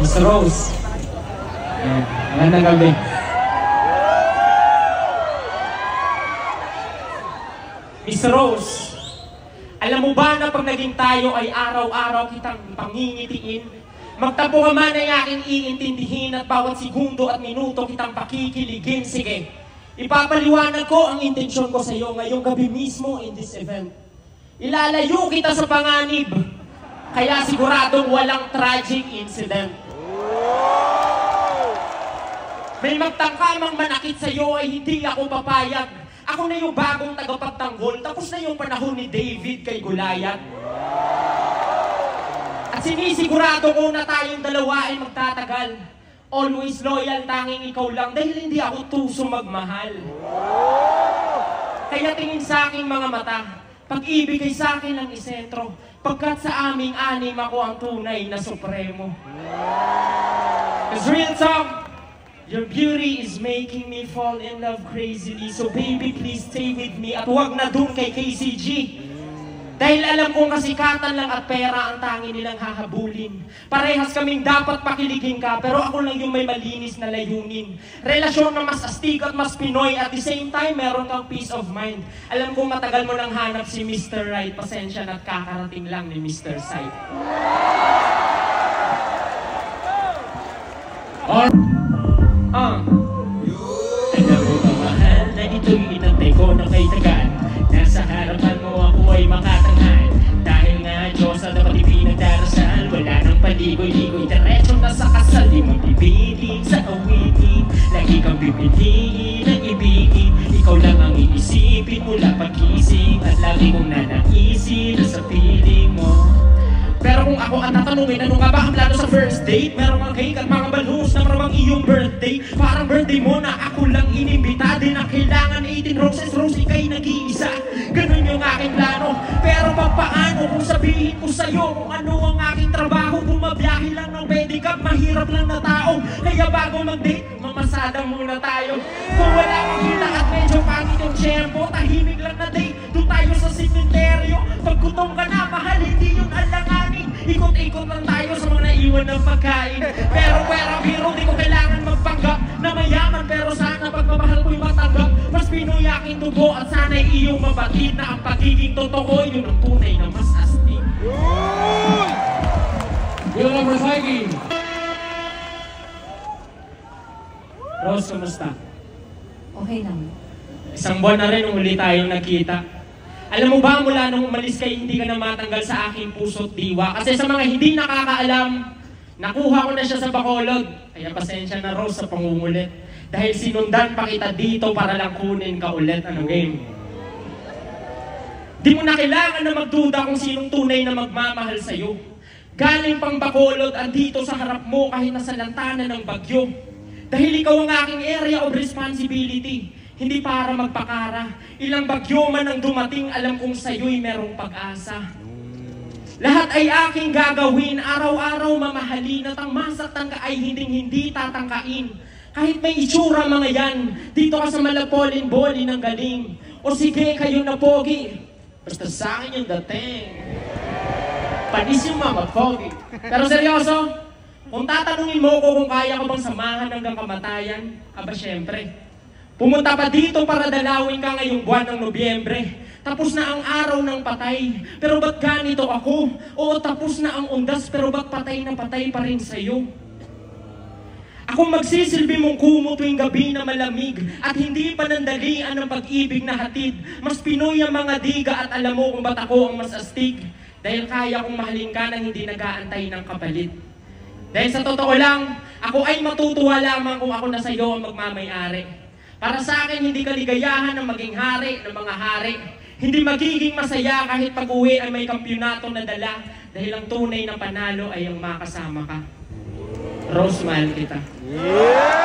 Miss Rose. Magandang gabi. Miss Rose, alam mo ba na pag naging tayo ay araw-araw kitang pangingitiin? Magtabo ka man ay aking iintindihin at bawat segundo at minuto kitang pakikiligin. Sige, ipapaliwanag ko ang intensyon ko sa iyo ngayong gabi mismo in this event. Ilalayo kita sa panganib, kaya siguradong walang tragic incident. May magtangkamang manakit sa iyo ay hindi ako papayag. Ako na yung bagong tagapagtanggol, tapos na yung panahon ni David kay Goliath. At sinisigurado ko na tayong dalawa ay magtatagal. Always loyal, tanging ikaw lang, dahil hindi ako tuso magmahal. Kaya tingin sa aking mga mata, pag-ibig ay sa akin ang isentro, pagkat sa aming anim ako ang tunay na supremo. 'Cause real talk, your beauty is making me fall in love crazily. So baby, please stay with me at huwag na dun kay KCG. Dahil alam kong kasikatan lang at pera ang tangi nilang hahabulin. Parehas kaming dapat pakiligin ka, pero ako lang yung may malinis na layunin. Relasyon na mas astig at mas Pinoy, at the same time meron kang peace of mind. Alam kong matagal mo nang hanap si Mr. Right, pasensya na't kakarating lang ni Mr. Sight. Alam mo ba mahal na ito'y inantay ko na kay tagaan. Nasa harapan mo ako ay makatanghal. Dahil nga Diyos na dapat ipinagdarasal. Wala nang paligoy-ligoy, diretso na sa kasal. Di mo pipitin sa awitin, lagi kang pipiliin ang ibigin. Ikaw lang ang iisipin mula pagkising, at lagi kong nanaisin na sa piling mo. Pero kung ako ang tatanungin, ano nga ba ang plano sa first date? Meron kang cake at mga balloons na maramang iyong birthday. Parang birthday mo na ako lang inimbita. Di na kailangan 18 roses, rose ika'y nag-iisa. Ganun yung aking plano. Pero papaano kung sabihin ko sa'yo kung ano ang aking trabaho? Bumabiyahe lang ng pedicab, mahirap lang na tao. Kaya bago mag-date, mamasadang muna tayo. Kung wala kang kita at medyo pangit yung tiyempo, tahimik lang na date, doon tayo sa simenteryo. Pag gutom ka na, mahal, hindi yung alanganin. Ikot-ikot lang tayo sa mga naiwan ng pagkain. Pero biro, di ko kailangan magpanggap na mayaman, pero sana pagmamahal ko'y matanggap. Mas Pinoy aking dugo, at sana'y iyong mabatid na ang pagiging totoo, yun ang tunay na mas astig. Bill number Saigi. Rose, kamusta? Okay lang. Isang buwan na rin nung huli tayong nakita. Alam mo ba, mula nung umalis kayo, hindi ka na matanggal sa aking puso't diwa. Kasi sa mga hindi nakakaalam, nakuha ko na siya sa Bacolod. Kaya pasensya na, Rose, sa pangungulit. Dahil sinundan pa kita dito para lang kunin ka ulit. Ano game? Di mo na kailangan na magduda kung sinong tunay na magmamahal sa'yo. Galing pang Bacolod, andito sa harap mo kahit nasa lantanan ng bagyo. Dahil ikaw ang aking area of responsibility. Hindi para magpakara. Ilang bagyo man ang dumating, alam kong sa'yo'y merong pag-asa. Lahat ay aking gagawin, araw-araw mamahalin, at ang masaktan ka ay hinding-hindi tatangkain. Kahit may itsura mga yan, dito ka sa malapolin-bolin ng galing. O sige, kayo na pogi, basta sa akin yung dating. Panis yung mama pogi. Pero seryoso, kung tatanungin mo ko kung kaya ko bang samahan hanggang kamatayan, aba syempre. Pumunta pa dito para dalawin ka ngayong buwan ng Nobyembre. Tapos na ang araw ng patay, pero ba't ganito ako? Oo, tapos na ang undas, pero ba't patay na patay pa rin sa'yo? Ako magsisilbi mong kumo tuwing gabi na malamig, at hindi panandalian ng pag-ibig na hatid. Mas Pinoy ang mga diga, at alam mo kung ba't ako ang mas astig. Dahil kaya kong mahalin ka nang hindi nag-aantay ng kapalit. Dahil sa totoo lang, ako ay matutuwa lamang kung ako na sa'yo ang magmamay-ari. Para sa akin, hindi kaligayahan ng maging hari ng mga hari. Hindi magiging masaya kahit pag-uwi ay may kampyonato na dala. Dahil ang tunay na panalo ay ang makasama ka. Rose, mahal kita. Yeah!